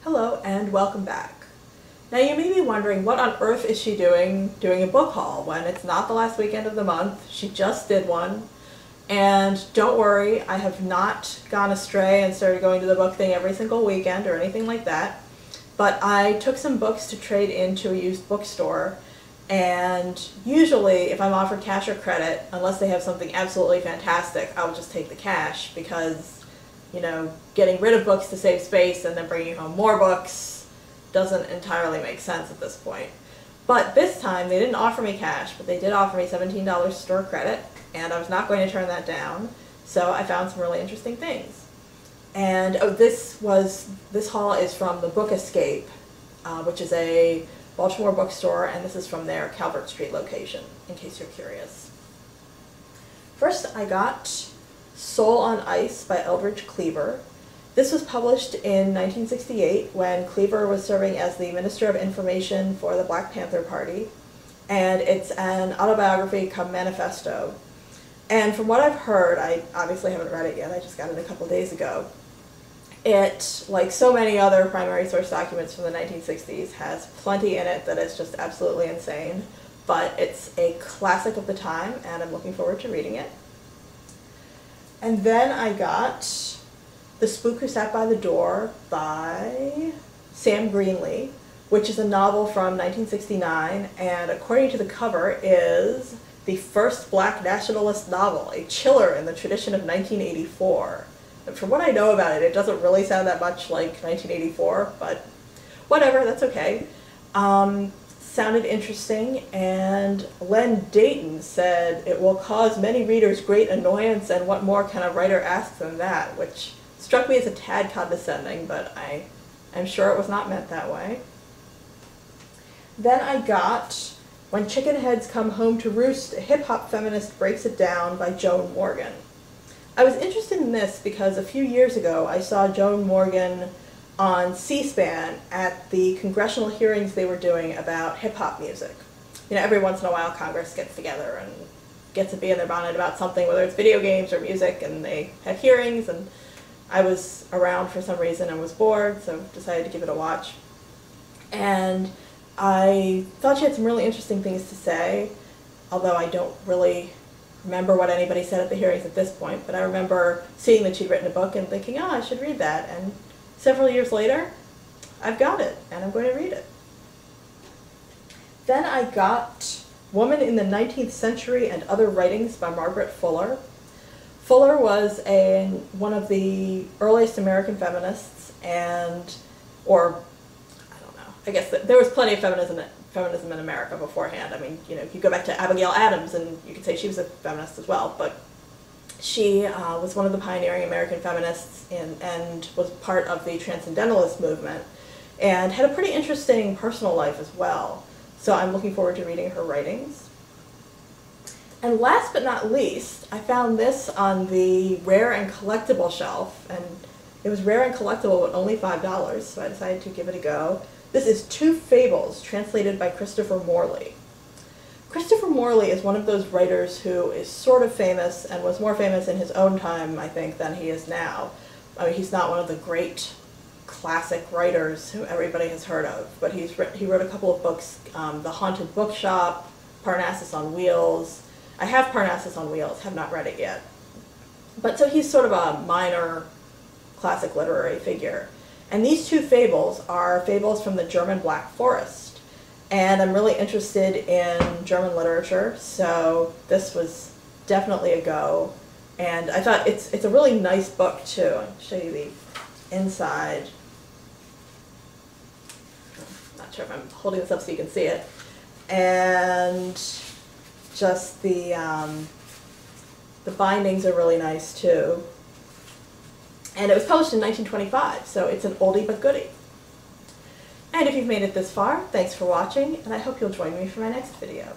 Hello and welcome back. Now you may be wondering, what on earth is she doing a book haul when it's not the last weekend of the month? She just did one. And don't worry, I have not gone astray and started going to the book thing every single weekend or anything like that. But I took some books to trade into a used bookstore, and usually if I'm offered cash or credit, unless they have something absolutely fantastic, I'll just take the cash because, you know, getting rid of books to save space and then bringing home more books doesn't entirely make sense at this point. But this time they didn't offer me cash, but they did offer me $17 store credit, and I was not going to turn that down, so I found some really interesting things. And this haul is from the Book Escape, which is a Baltimore bookstore, and this is from their Calvert Street location, in case you're curious. First I got Soul on Ice by Eldridge Cleaver. This was published in 1968 when Cleaver was serving as the Minister of Information for the Black Panther Party, and it's an autobiography come manifesto. And from what I've heard, I obviously haven't read it yet, I just got it a couple days ago, it, like so many other primary source documents from the 1960s, has plenty in it that is just absolutely insane, but it's a classic of the time and I'm looking forward to reading it. And then I got The Spook Who Sat by the Door by Sam Greenlee, which is a novel from 1969, and according to the cover is the first black nationalist novel, a chiller in the tradition of 1984. And from what I know about it, it doesn't really sound that much like 1984, but whatever, that's okay. Sounded interesting, and Len Dayton said it will cause many readers great annoyance, and what more can a writer ask than that, which struck me as a tad condescending, but I'm sure it was not meant that way. Then I got When Chicken Heads Come Home to Roost, a hip-hop feminist breaks it down by Joan Morgan. I was interested in this because a few years ago I saw Joan Morgan on C-SPAN at the congressional hearings they were doing about hip-hop music. You know, every once in a while Congress gets together and gets a bee in their bonnet about something, whether it's video games or music, and they have hearings, and I was around for some reason and was bored, so decided to give it a watch. And I thought she had some really interesting things to say, although I don't really remember what anybody said at the hearings at this point, but I remember seeing that she'd written a book and thinking, oh, I should read that, and several years later, I've got it, and I'm going to read it. Then I got Woman in the 19th Century and Other Writings by Margaret Fuller. Fuller was one of the earliest American feminists, or I don't know, I guess there was plenty of feminism in America beforehand. I mean, you know, you go back to Abigail Adams and you could say she was a feminist as well, but she was one of the pioneering American feminists and was part of the Transcendentalist movement and had a pretty interesting personal life as well. So I'm looking forward to reading her writings. And last but not least, I found this on the rare and collectible shelf, and it was rare and collectible but only $5, so I decided to give it a go. This is Two Fables, translated by Christopher Morley. Christopher Morley is one of those writers who is sort of famous and was more famous in his own time, I think, than he is now. I mean, he's not one of the great classic writers who everybody has heard of, but he wrote a couple of books, The Haunted Bookshop, Parnassus on Wheels. I have Parnassus on Wheels, have not read it yet. But so he's sort of a minor classic literary figure. And these two fables are fables from the German Black Forest. And I'm really interested in German literature, so this was definitely a go. And I thought it's a really nice book too. I'll show you the inside. I'm not sure if I'm holding this up so you can see it. And just the bindings are really nice too. And it was published in 1925, so it's an oldie but goodie. And if you've made it this far, thanks for watching, and I hope you'll join me for my next video.